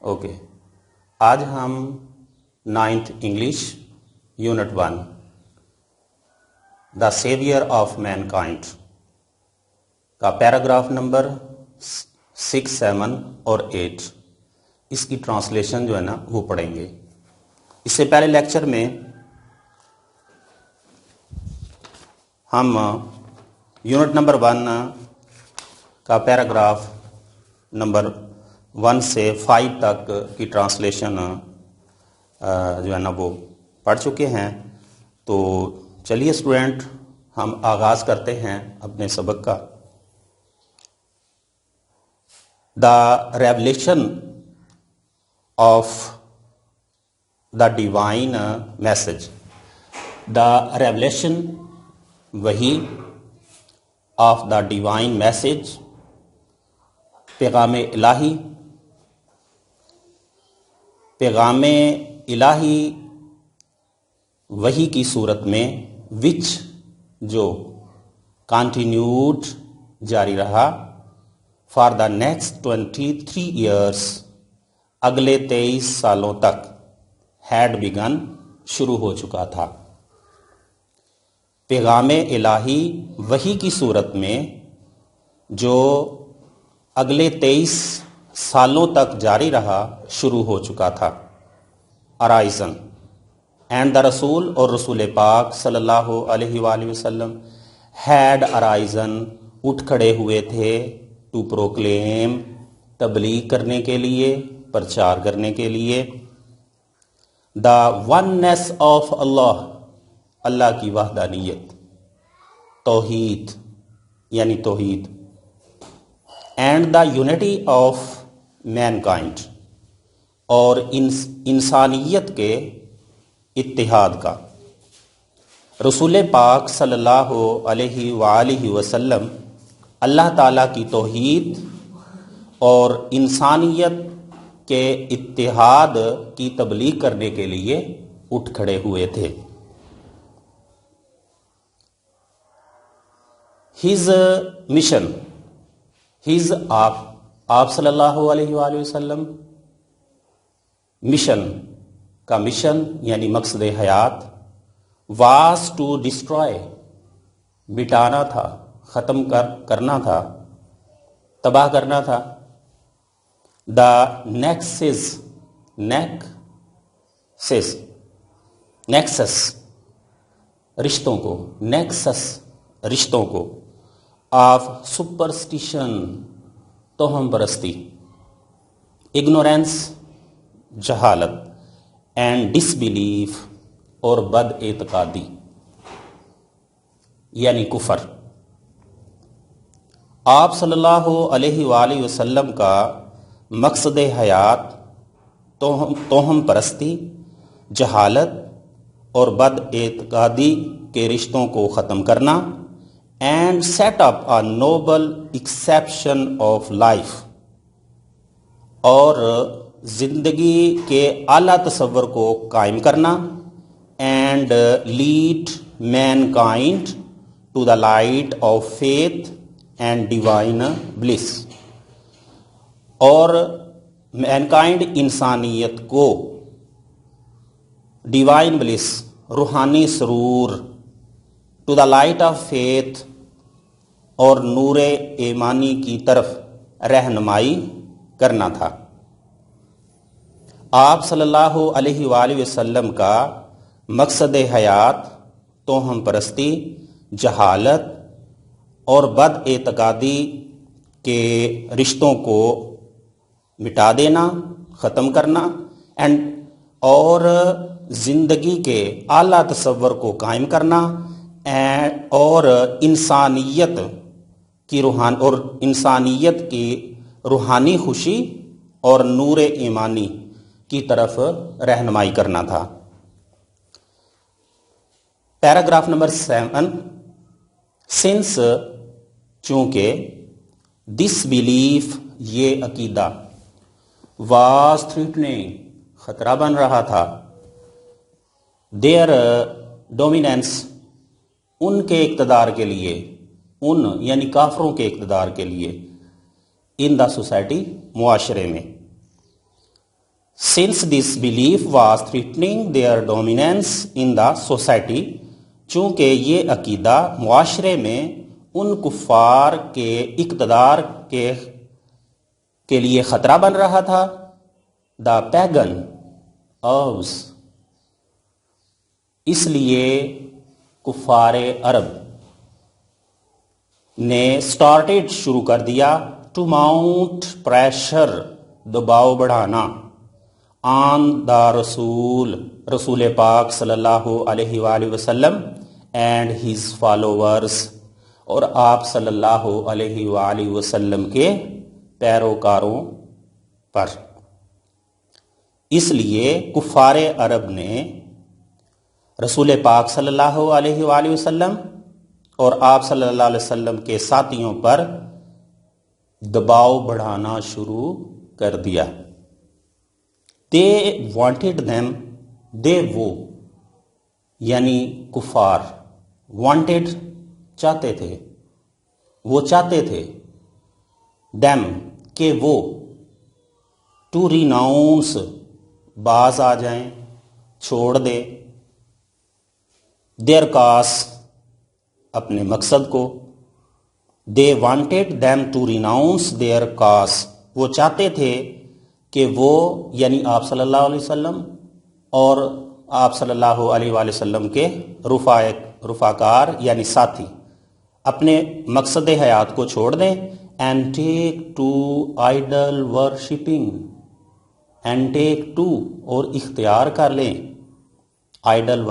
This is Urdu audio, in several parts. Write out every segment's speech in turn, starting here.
اوکے، آج ہم 9th English unit 1 the saviour of mankind کا پیراگراف نمبر 6, 7 اور 8 اس کی ٹرانسلیشن جو ہے نا وہ پڑھیں گے۔ اس سے پہلے لیکچر میں ہم یونٹ نمبر 1 کا پیراگراف نمبر 1 سے 5 تک کی ٹرانسلیشن جو ہے نا وہ پڑھ چکے ہیں۔ تو چلیے اسٹوڈنٹ ہم آغاز کرتے ہیں اپنے سبق کا۔ The revelation of the divine message, the revelation وہی آف دا ڈیوائن میسج، پیغام الہی، پیغام الہی وحی کی صورت میں وچ جو کنٹینیوڈ جاری رہا فار دا نیکسٹ 23 ایئرس، اگلے 23 سالوں تک، ہیڈ بگن شروع ہو چکا تھا۔ پیغام الہی وحی کی صورت میں جو اگلے 23 سالوں تک جاری رہا شروع ہو چکا تھا۔ ارائزن اینڈ دا رسول، اور رسول پاک صلی اللہ علیہ وآلہ وسلم ہیڈ ارائزن، اٹھ کھڑے ہوئے تھے، ٹو پروکلیم، تبلیغ کرنے کے لیے، پرچار کرنے کے لیے، دا وننس آف اللہ، اللہ کی وحدانیت، توحید یعنی توحید، and the unity of mankind, اور انسانیت کے اتحاد کا۔ رسول پاک صلی اللہ علیہ وآلہ وسلم اللہ تعالیٰ کی توحید اور انسانیت کے اتحاد کی تبلیغ کرنے کے لیے اٹھ کھڑے ہوئے تھے۔ ہز مشن، ہز آپ صلی اللہ علیہ وآلہ وسلم مشن کا مشن یعنی مقصد حیات، واز ٹو ڈسٹرائے، مٹانا تھا، ختم کرنا تھا، تباہ کرنا تھا، دا نیکسس رشتوں کو، رشتوں کو، آف سپرسٹیشن توہم پرستی، اگنورینس جہالت، اینڈ ڈس بلیف اور بد اعتقادی یعنی کفر۔ آپ صلی اللہ علیہ وآلہ وسلم کا مقصد حیات توہم پرستی، جہالت اور بد اعتقادی کے رشتوں کو ختم کرنا، and set up a noble exception of life, اور زندگی کے اعلیٰ تصور کو قائم کرنا، and lead mankind to the light of faith and divine bliss, اور مین کائنڈ انسانیت کو ڈیوائن بلس روحانی سرور، to the light of faith اور نور ایمانی کی طرف رہنمائی کرنا تھا۔ آپ صلی اللہ علیہ وآلہ وسلم کا مقصد حیات توہم پرستی، جہالت اور بد اعتقادی کے رشتوں کو مٹا دینا، ختم کرنا، اور زندگی کے اعلیٰ تصور کو قائم کرنا، اور انسانیت کی روحانی خوشی اور نور ایمانی کی طرف رہنمائی کرنا تھا۔ پیراگراف نمبر 7، سنس چونکہ، دس بلیف یہ عقیدہ، واز تھریٹننگ خطرہ بن رہا تھا، دیئر ڈومیننس ان کے اقتدار کے لیے، ان یعنی کافروں کے اقتدار کے لیے، ان دا سوسائٹی معاشرے میں، Since this belief was threatening their dominance in the society, چونکہ یہ عقیدہ معاشرے میں ان کفار کے اقتدار کے لیے خطرہ بن رہا تھا، دا پیگن Arabs، اس لیے کفار عرب نے سٹارٹڈ شروع کر دیا ٹو ماؤنٹ پریشر، دباؤ بڑھانا، آن دا رسول پاک صلی اللہ علیہ وآلہ وسلم اینڈ ہز فالوورز، اور آپ صلی اللہ علیہ وآلہ وسلم کے پیروکاروں پر۔ اس لیے کفار عرب نے رسول پاک صلی اللہ علیہ وآلہ وسلم اور آپ صلی اللہ علیہ وسلم کے ساتھیوں پر دباؤ بڑھانا شروع کر دیا۔ They wanted them، وہ یعنی کفار، wanted چاہتے تھے، وہ چاہتے تھے، them کہ وہ to renounce باز آ جائیں، چھوڑ دے، their cause اپنے مقصد کو۔ They wanted them to renounce their cause، وہ چاہتے تھے کہ وہ یعنی آپ صلی اللہ علیہ وسلم اور آپ صلی اللہ علیہ وآلہ وسلم کے رفاقار یعنی ساتھی اپنے مقصد حیات کو چھوڑ دیں، and take to idol worshipping، and take to اور اختیار کر لیں idol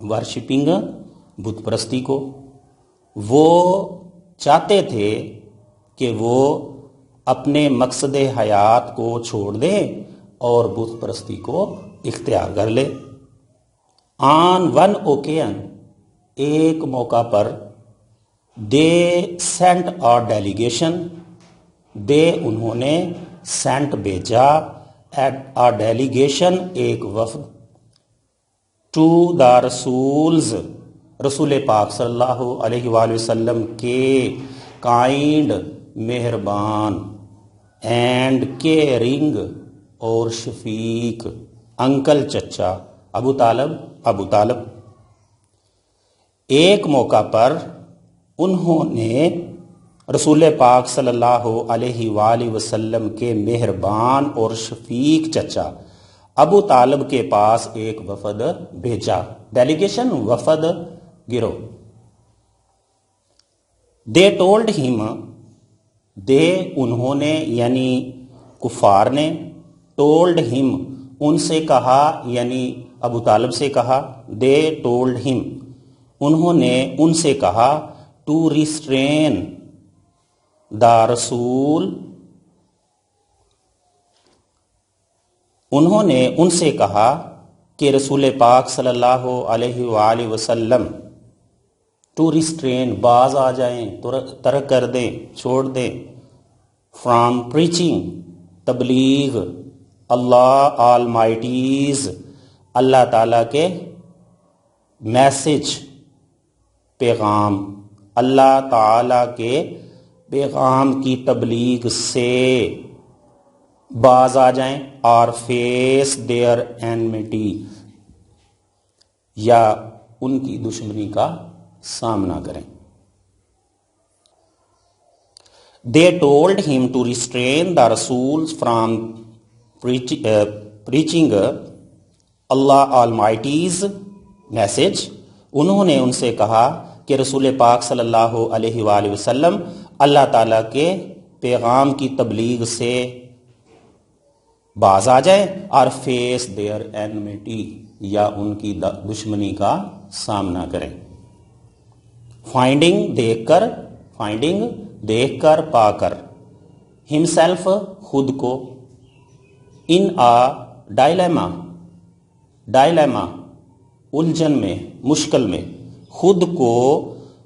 worshipping، بت پرستی کو۔ وہ چاہتے تھے کہ وہ اپنے مقصد حیات کو چھوڑ دیں اور بت پرستی کو اختیار کر لیں۔ آن ون اوکیزن، ایک موقع پر، دے سینٹ آ ڈیلیگیشن، دے انہوں نے سینٹ بھیجا، آ ڈیلیگیشن ایک وفد، ٹو دا رسولز رسول پاک صلی اللہ علیہ وآلہ وسلم کے، کائنڈ مہربان، اینڈ کیئرنگ اور شفیق، انکل چچا ابو طالب۔ ایک موقع پر انہوں نے رسول پاک صلی اللہ علیہ وآلہ وسلم کے مہربان اور شفیق چچا ابو طالب کے پاس ایک وفد بھیجا، ڈیلیگیشن وفد گروہ۔ دے ٹولڈ ہم، دے انہوں نے یعنی کفار نے، ٹولڈ ہم ان سے کہا یعنی ابو طالب سے کہا، دے ٹولڈ ہم انہوں نے ان سے کہا، ٹو ریسٹرین دا رسول انہوں نے ان سے کہا کہ رسول پاک صلی اللہ علیہ وآلہ وسلم، ٹو ریسٹرین باز آ جائیں، ترک کر دیں، چھوڑ دیں، فرام پریچنگ تبلیغ، اللہ آلمائٹیز اللہ تعالیٰ کے میسج پیغام، اللہ تعالیٰ کے پیغام کی تبلیغ سے باز آ جائیں، اور فیس دیئر اینمٹی یا ان کی دشمنی کا سامنا کریں۔ They told him to restrain the Rasuls from preaching Allah Almighty's message۔ انہوں نے ان سے کہا کہ رسول پاک صلی اللہ علیہ وآلہ وسلم اللہ تعالیٰ کے پیغام کی تبلیغ سے باز آ جائیں، اور فیس دیئر اینمٹی یا ان کی دشمنی کا سامنا کریں۔ فائنڈنگ دیکھ کر پا کر، ہمسیلف خود کو، ان آ ڈائلیما الجھن میں، مشکل میں، خود کو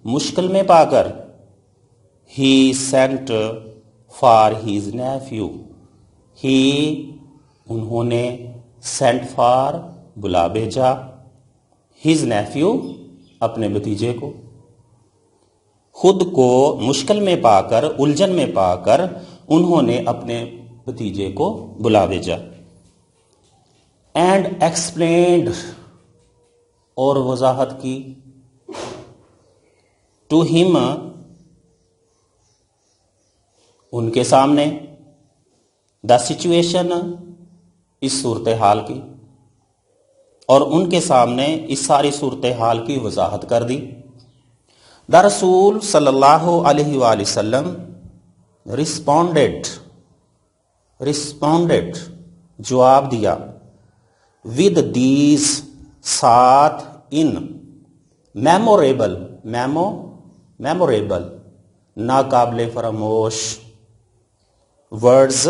مشکل میں پا کر، he sent for his nephew, ہی انہوں نے، سینٹ فار بلا بھیجا، ہیز نیفیو اپنے بھتیجے کو، خود کو مشکل میں پا کر، الجھن میں پا کر انہوں نے اپنے بھتیجے کو بلا بھیجا۔ اینڈ ایکسپلینڈ اور وضاحت کی ٹو ہم ان کے سامنے دا سچویشن اس صورتحال کی اور ان کے سامنے اس ساری صورتحال کی وضاحت کر دی. دا رسول صلی اللہ علیہ وآلہ وسلم رسپونڈڈ جواب دیا ود دیز ساتھ ان میموریبل ناقابل فراموش ورڈز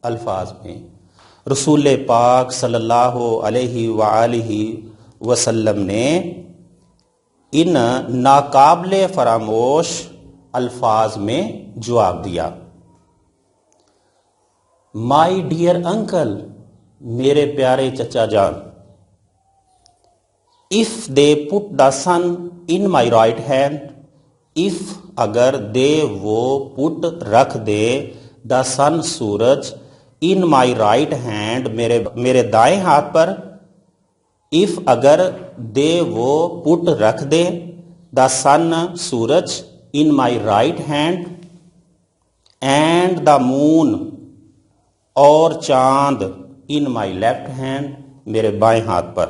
الفاظ میں. رسول پاک صلی اللہ علیہ وآلہ وسلم نے ان ناقابل فراموش الفاظ میں جواب دیا. مائی ڈیئر انکل، میرے پیارے چچا جان، if they put the sun in my right hand, if اگر they وہ put رکھ دے the sun سورج in my right hand میرے دائیں ہاتھ پر، if اگر they وہ put رکھ دے the sun سورج in my right hand and the moon اور چاند in my left hand میرے بائیں ہاتھ پر.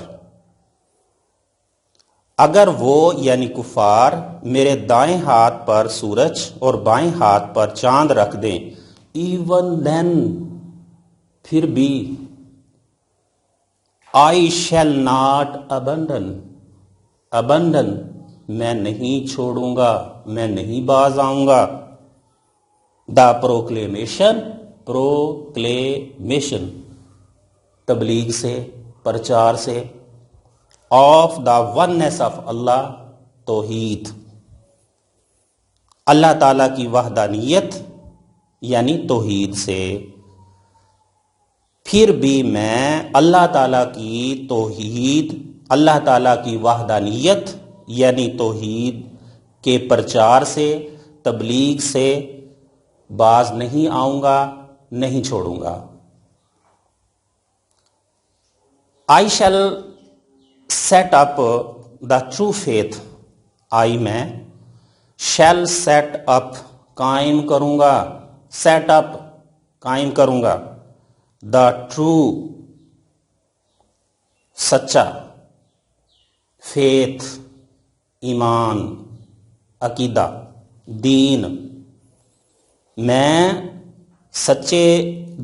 اگر وہ یعنی کفار میرے دائیں ہاتھ پر سورج اور بائیں ہاتھ پر چاند رکھ دیں، even then پھر بھی I shall not abandon میں نہیں چھوڑوں گا، میں نہیں باز آؤں گا. دا پروکلیمیشن تبلیغ سے، پرچار سے، آف دا وننس آف اللہ توحید، اللہ تعالیٰ کی وحدانیت یعنی توحید سے. پھر بھی میں اللہ تعالیٰ کی توحید، اللہ تعالیٰ کی وحدانیت یعنی توحید کے پرچار سے، تبلیغ سے باز نہیں آؤں گا، نہیں چھوڑوں گا. I shall set up the true faith، میں shall set up قائم کروں گا، set up قائم کروں گا، the true سچا، faith ایمان، عقیدہ، دین، میں سچے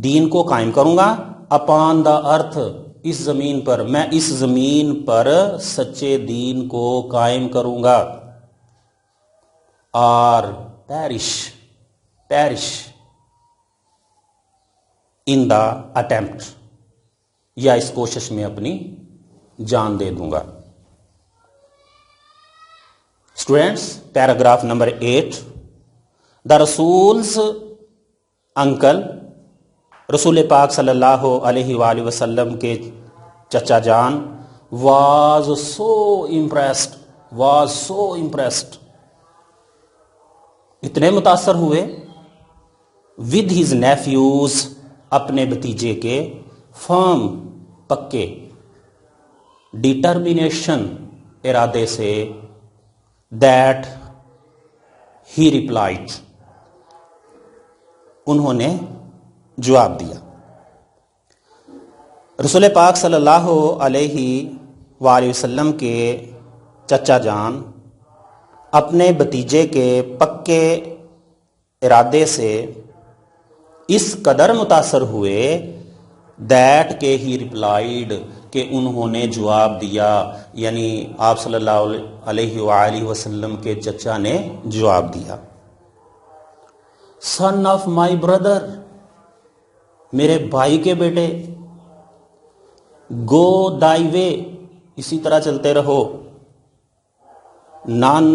دین کو قائم کروں گا. اپان دا ارتھ، اس زمین پر، میں اس زمین پر سچے دین کو قائم کروں گا. اور پیرش ان دا اٹیمپٹ، یا اس کوشش میں اپنی جان دے دوں گا. Students, paragraph number 8. دا رسولز انکل، رسول پاک صلی اللہ علیہ وآلہ وسلم کے چچا جان، was so impressed اتنے متاثر ہوئے with his nephews اپنے بھتیجے کے firm پکے determination ارادے سے that he replied انہوں نے جواب دیا. رسول پاک صلی اللہ علیہ وآلہ وسلم کے چچا جان اپنے بھتیجے کے پکے ارادے سے اس قدر متاثر ہوئے دیٹ کہ ہی ریپلائیڈ کہ انہوں نے جواب دیا، یعنی آپ صلی اللہ علیہ وآلہ وسلم کے چچا نے جواب دیا. سن آف مائی بردر، میرے بھائی کے بیٹے، گو دائی وے، اسی طرح چلتے رہو. نان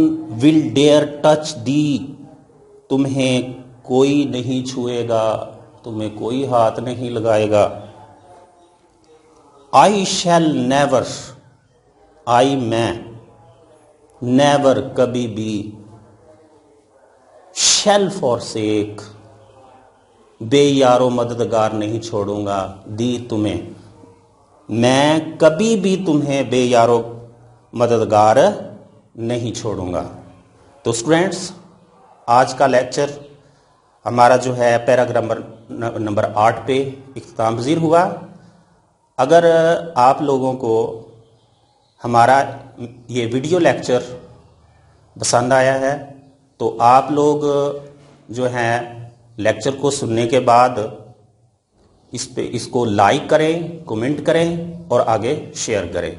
ول ڈیئر ٹچ دی، تمہیں کوئی نہیں چھوئے گا، تمہیں کوئی ہاتھ نہیں لگائے گا. آئی شیل نیور، آئی میں، نیور کبھی بھی، شیل فور سیک بے یارو مددگار نہیں چھوڑوں گا، دی تمہیں، میں کبھی بھی تمہیں بے یارو مددگار نہیں چھوڑوں گا۔ تو اسٹوڈینٹس، آج کا لیکچر ہمارا جو ہے پیراگراف نمبر 8 پہ اختتام پذیر ہوا۔ اگر آپ لوگوں کو ہمارا یہ ویڈیو لیکچر پسند آیا ہے تو آپ لوگ جو ہیں لیکچر کو سننے کے بعد اس کو لائک کریں، کومنٹ کریں اور آگے شیئر کریں۔